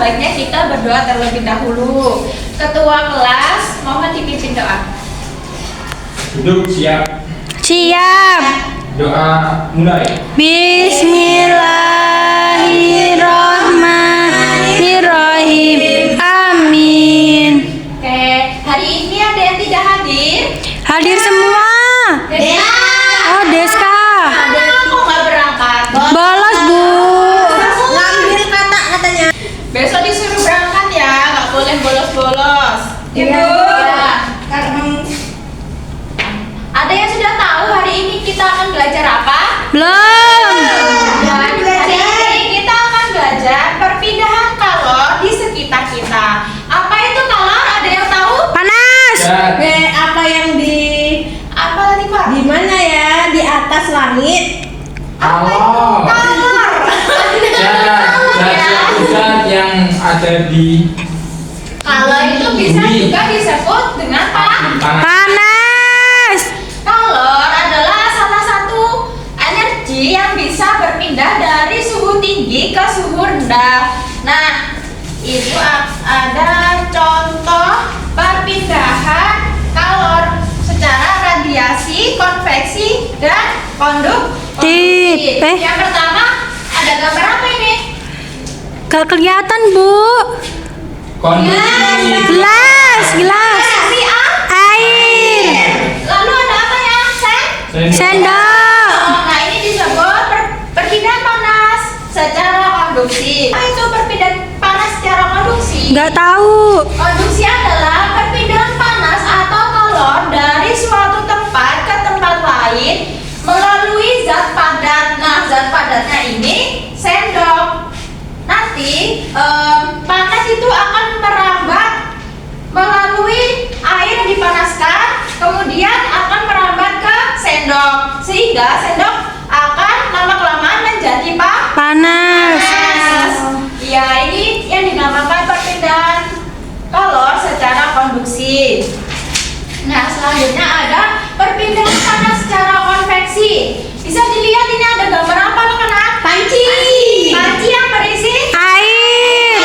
sebaiknya kita berdoa terlebih dahulu. Ketua kelas, mohon dipimpin doa. Duduk siap. Siap. Doa mulai. Bismillahirrahmanirrahim. Amin. Oke, hari ini ada yang tidak hadir? Hadir semua. Oh, Deska. Ada kok nggak berangkat? Bolos, Bu. Ngambil kata katanya. Besok disuruh berangkat ya, nggak boleh bolos-bolos. Iya. Ya. Ada yang sudah tahu hari ini kita akan belajar apa? Belum. Hari ini kita akan belajar perpindahan kalor di sekitar kita. Apa itu kalor? Ada yang tahu? Panas. Ya. Apa yang di Apa tadi Pak? di mana ya? Di atas langit. Kalor. Kalor. Zat yang ada di Kalor itu bisa Bumi. juga disebut dengan apa? panas. Panas. Kalor adalah salah satu energi yang bisa berpindah dari suhu tinggi ke suhu rendah. Nah, itu ada contoh perpindahan kalor secara radiasi, konveksi, dan konduksi. Yang pertama, ada gambar apa ini? Gak kelihatan, Bu. Konduksi. Gelas. Konveksi Air. Lalu ada apa ya? Sendok. Nah, ini disebut perpindahan panas secara konduksi. Apa itu perpindahan panas secara konduksi? Gak tahu. Konduksi adalah perpindahan panas atau kalor dari suatu tempat ke tempat lain melalui zat padat. Nah, zat padatnya ini sendok. Nanti panas itu akan merambat melalui air yang dipanaskan, kemudian akan merambat ke sendok, sehingga sendok akan lama-kelamaan menjadi Panas. Ya, ini yang dinamakan perpindahan kalor secara konduksi. Nah, selanjutnya ada perpindahan panas secara konveksi. Bisa dilihat ini ada gambar apa anak-anak? Panci. Panci yang berisi Air.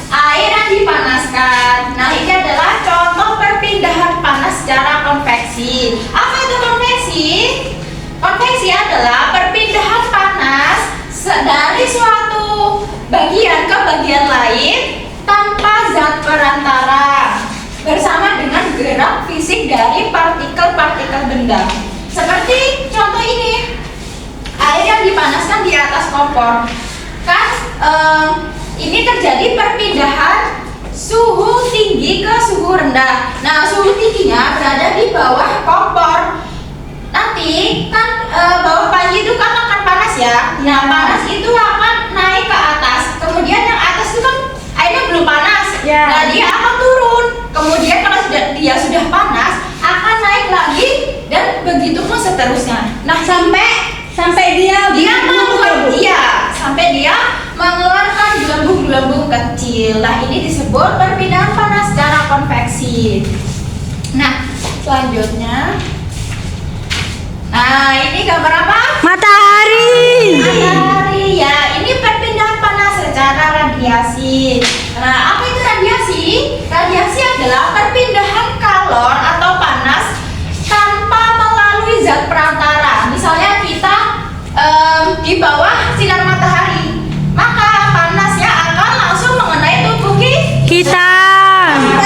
air yang dipanaskan. Nah, ini adalah contoh perpindahan panas secara konveksi. Apa itu konveksi? Konveksi adalah perpindahan panas dari suatu bagian ke bagian lain tanpa zat perantara bersama dengan gerak fisik dari partikel-partikel benda. Seperti contoh ini, air yang dipanaskan di atas kompor. Kan ini terjadi perpindahan suhu tinggi ke suhu rendah. Nah, suhu tingginya berada di bawah kompor. Nanti kan bawah panci itu kan akan panas ya. Nah, panas itu akan naik ke atas. Kemudian yang atas itu kan airnya belum panas. Ya. Nah, dia akan turun. Kemudian kalau dia sudah panas, akan naik lagi dan begitu pun seterusnya. Nah, sampai dia mengeluarkan, iya, sampai dia mengeluarkan gelembung-gelembung kecil. Nah, ini disebut perpindahan panas secara konveksi. Nah, selanjutnya, nah ini gambar apa? Matahari. Matahari ya. Ini perpindahan panas secara radiasi. Nah, apa itu radiasi? Radiasi adalah perpindahan kalor atau panas tanpa melalui zat perantara. Misalnya kita di bawah sinar matahari, maka panasnya akan langsung mengenai tubuh Kita.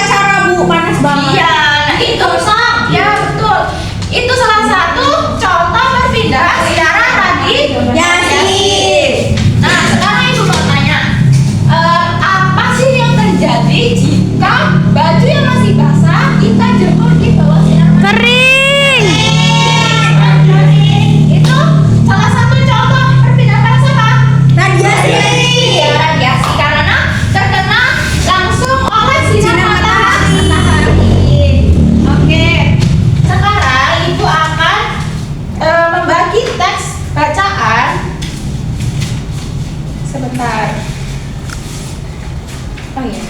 cara Bu panas banget. Iya, nah itu ya betul. Itu salah satu contoh perpindahan secara radiasi. Nah, sekarang Ibu mau tanya, apa sih yang terjadi jika baju yang masih basah kita jemur di bawah sinar matahari? Kering. Itu salah satu contoh perpindahan panas apa? Radiasi. Ya, radiasi karena terkena langsung oleh sinar matahari. Oke, sekarang Ibu akan membagi teks bacaan. Sebentar. Oh iya.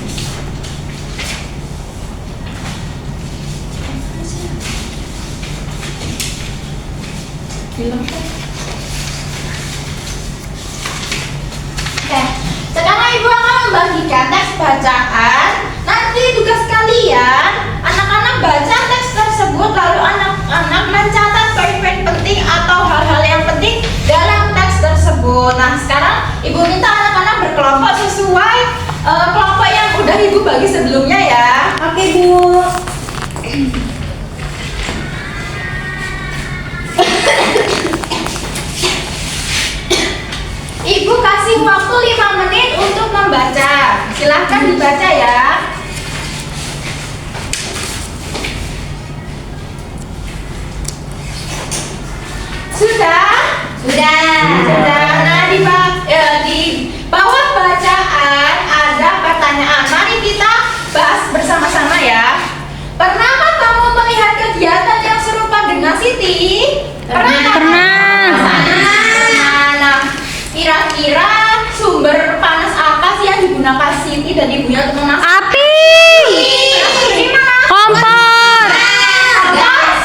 bacaan, nanti tugas kalian anak-anak baca teks tersebut lalu anak-anak mencatat poin-poin penting atau hal-hal yang penting dalam teks tersebut. Nah, sekarang Ibu minta anak-anak berkelompok sesuai kelompok yang udah Ibu bagi sebelumnya ya. Oke, Bu. Ibu kasih waktu 5 menit untuk membaca. Silahkan dibaca ya. Sudah? Sudah. Nah, di bawah bacaan ada pertanyaan. Mari kita bahas bersama-sama ya. Pernahkah kamu melihat kegiatan yang serupa dengan Siti? Pernah. Nah, kira-kira sumber panas apa sih yang digunakan Siti dan ibunya untuk memasak? Api. Di mana? Kompor.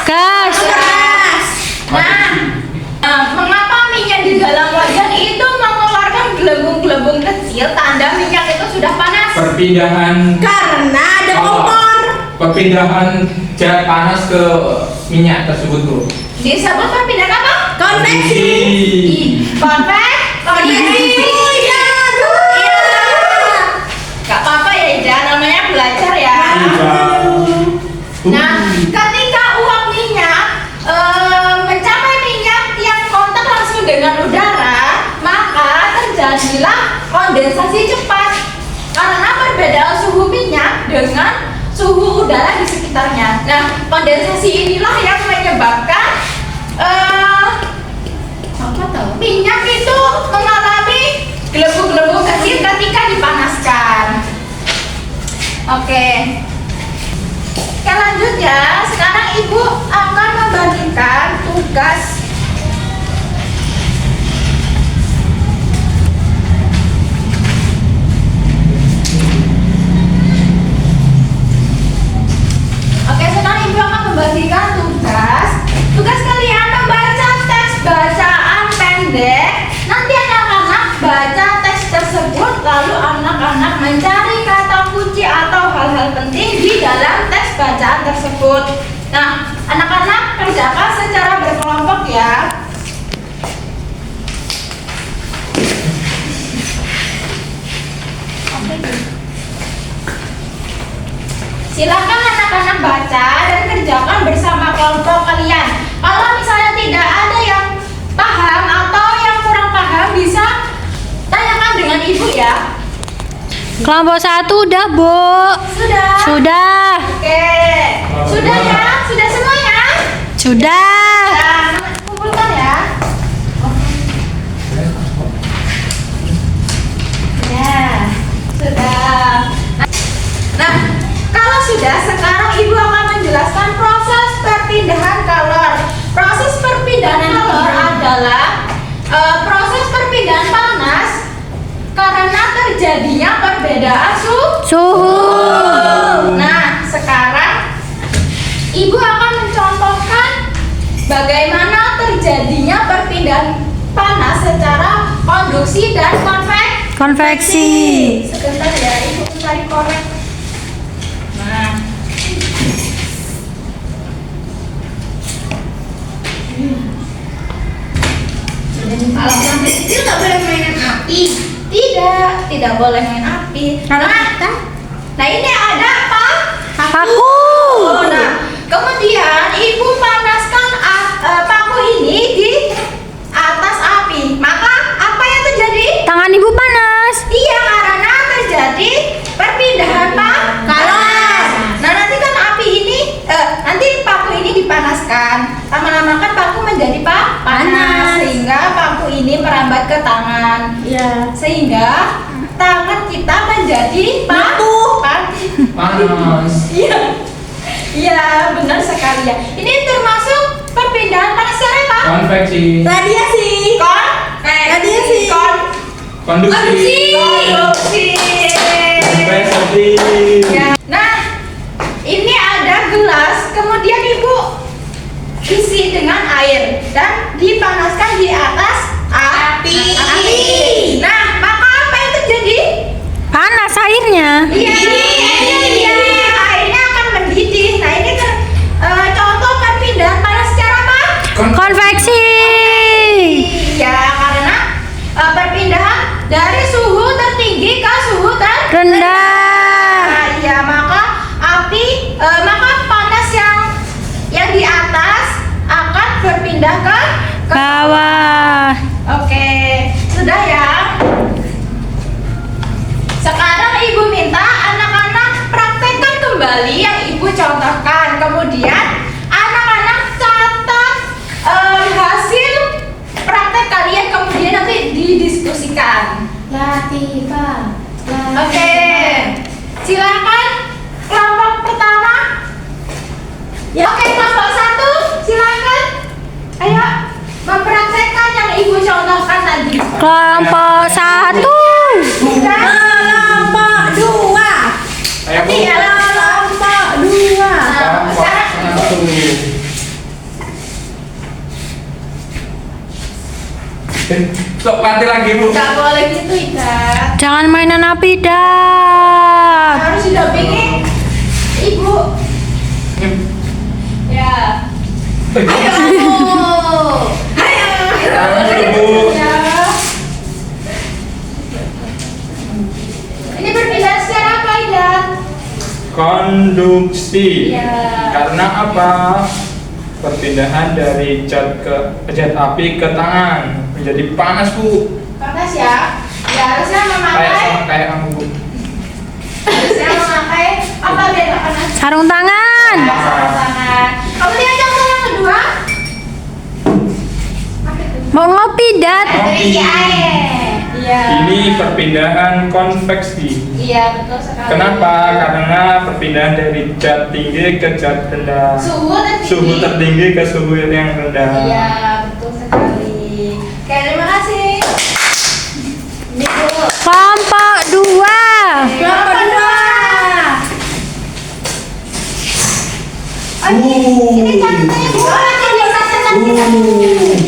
Gas. Gas. Nah, mengapa minyak di dalam wajan itu mengeluarkan gelembung-gelembung kecil? Tanda minyak itu sudah panas. Perpindahan Karena ada kompor. perpindahan zat panas ke minyak tersebut tuh. Disebut perpindahan apa? Konveksi. Konveksi. Iya, Bu. Iya. Gak apa-apa ya Ida, namanya belajar ya. Nah, ketika uap minyak mencapai minyak yang kontak langsung dengan udara, maka terjadilah kondensasi cepat karena perbedaan suhu minyak dengan suhu udara di sekitarnya. Nah, kondensasi inilah yang menyebabkan minyak itu mengalami gelembung-gelembung kecil ketika dipanaskan. Oke, lanjut ya. Sekarang Ibu akan membagikan tugas. Oke, sekarang Ibu akan membagikan tugas. Tugas kalian membaca teks bacaan pendek. Nanti anak-anak baca teks tersebut, lalu anak-anak mencari kata kunci atau hal-hal penting di dalam teks bacaan tersebut. Nah, anak-anak kerjakan secara berkelompok ya. Silakan anak-anak baca dan kerjakan bersama kelompok kalian. Kalau misalnya tidak ada yang paham atau yang kurang paham, bisa tanyakan dengan ibu ya. Kelompok 1 udah, Bu. Sudah? Sudah. Oke. Sudah ya? Sudah semuanya? Sudah. Nah, kumpulkan ya. Ya, sudah. Nah, kalau sudah, sekarang Ibu akan menjelaskan proses perpindahan kalor. Proses perpindahan kalor adalah proses perpindahan panas karena terjadinya perbedaan Suhu. Nah, sekarang Ibu akan mencontohkan bagaimana terjadinya perpindahan panas secara konduksi dan Konveksi. Sebentar ya, Ibu mencari korek. Nah, kalau sampai kecil nggak boleh mainan api. Tidak boleh main api. Nah ini ada apa? Paku. Nah, kemudian Ibu panaskan paku ini di atas api. Maka apa yang terjadi? Tangan Ibu panas. Iya, karena terjadi perpindahan kalor. Nah, nanti kan nanti paku ini dipanaskan. Lama-lama kan paku menjadi panas sehingga paku ini merambat ke tangan. Iya. Sehingga tangan kita menjadi Panas. Iya. Iya, benar sekali ya. Ini termasuk perpindahan panas secara apa? Konveksi. Radiasi. Radiasi. Konduksi. Konduksi. Konveksi. Ya. Nah, ini ada gelas, kemudian Ibu isi dengan air dan dipanaskan di atas api. Nah, maka apa yang terjadi? Panas airnya. Iya, berpindah ke Bawah. Oke, sudah ya. Sekarang ibu minta anak-anak praktekkan kembali yang ibu contohkan. Kemudian anak-anak catat hasil praktek kalian, kemudian nanti didiskusikan. Latifah. Oke, silakan kelompok pertama. Ya. Oke, kelompok satu, silakan. Ayo mempraktekkan yang ibu contohkan tadi. Kelompok 1. Kelompok 2. Ayo Bu. Iya. Kelompok 2. Kelompok sekarang- 1. Sok ganti lagi Bu. Gak boleh gitu, Ika. Jangan mainan api dah. Harus didampingi ibu. Ya. Ayo kamu. Ayo. Tangan dulu, Bu. Ya. Ini perpindahan secara apa, Ida? Konduksi. Iya. Karena apa? Perpindahan dari zat api ke tangan menjadi panas Bu. Panas ya. Ya harusnya Kayak memakai. sama kayak kamu Bu. Harusnya memakai apa biar nggak panas? Sarung tangan. Sarung tangan. Kemudian contoh yang kedua. Apa itu? Mau ngopi dat. Berisi air. Iya. Ini perpindahan konveksi. Iya betul sekali. Kenapa? Karena perpindahan dari zat tinggi ke zat rendah. Suhu tertinggi ke suhu yang rendah. Iya betul sekali. Oke, terima kasih. Ini Bu. Kelompok 2. Kelompok kedua. Oh, ini catatannya Bu. Oh, nanti bisa catat.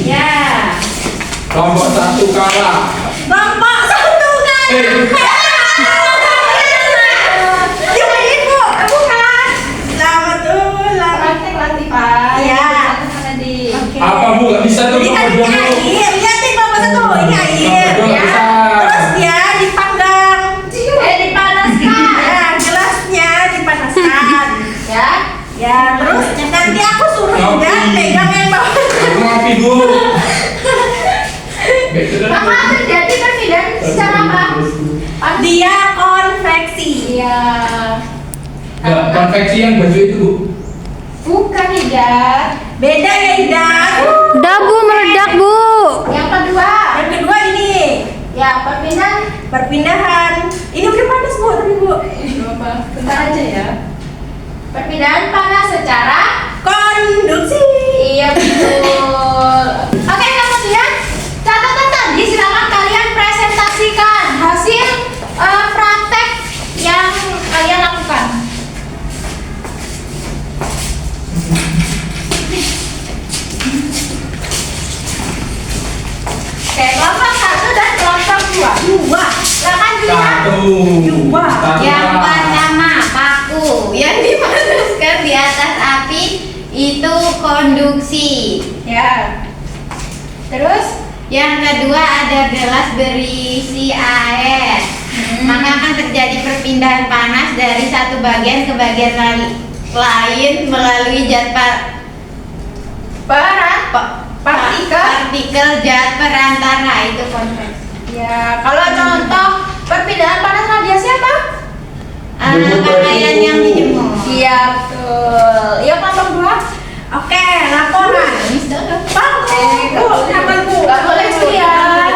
Ya. Kelompok 1 kalah. Kelompok 1 kan. Yuk ibu. Bukan. Selamat ulang. Praktek Latifah. Iya. Catat tadi. Apa Bu? Gak bisa tuh Ini kan kelompok ini 2 Bu. air. Lihatin kelompok 1. Ini air. Kelompok 2 Ya. bisa. Terus dia dipanggang. Dipanaskan. Ya, gelasnya dipanaskan. Ya. Ya, terus nanti aku suruh Ngopi. dia pegang yang bawah. Aku ngopi Bu. Maka terjadi perpindahan secara apa? Dia konveksi. Iya. Gak konveksi yang baju itu Bu. Bukan Hidayat. Beda ya, Ida. Udah Bu, meledak Bu. Yang kedua. Yang kedua ini Ya, perpindahan. Ini udah panas Bu, tapi Bu. bentar aja ya. Perpindahan panas secara Konduksi. iya betul. Oke, kemudian catatan tadi silakan kalian presentasikan hasil praktek yang kalian lakukan. Oke, kelompok 1 dan kelompok 2. Dua. Silakan dilihat. 1. Dua. Yang pertama paku yang dipanaskan di atas api itu konduksi. Ya. Terus Yang kedua ada gelas berisi air. Maka akan terjadi perpindahan panas dari satu bagian ke bagian lain melalui zat partikel zat perantara itu konveksi. ya, kalau contoh perpindahan panas radiasi apa? Pakaian yang dijemur. Iya, betul. Ya, kelompok 2. Oke, laporan. Paku. Nggak boleh lihat.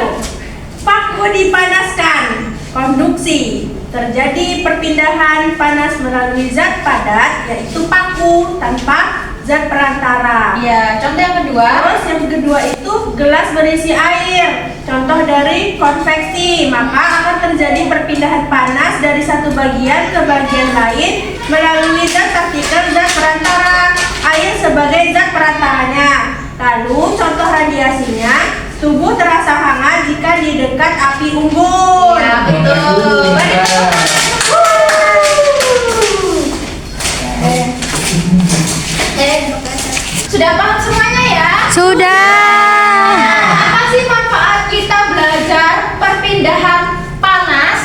Paku dipanaskan. Konduksi. Terjadi perpindahan panas melalui zat padat, yaitu paku tanpa zat perantara. Iya, contoh yang kedua. Terus yang kedua itu gelas berisi air. Contoh dari konveksi, maka akan terjadi perpindahan panas dari satu bagian ke bagian lain melalui zat partikel zat perantara. Air sebagai zat perantaranya. Lalu contoh radiasinya, tubuh terasa hangat jika di dekat api unggun. Iya, betul. Sudah paham semuanya ya? Sudah. Apa sih manfaat kita belajar perpindahan panas?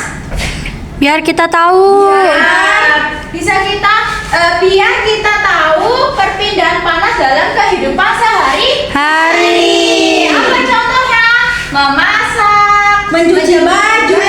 Biar kita tahu. Biar kita tahu perpindahan panas dalam kehidupan sehari hari. Apa contohnya? Memasak, Mencuci baju,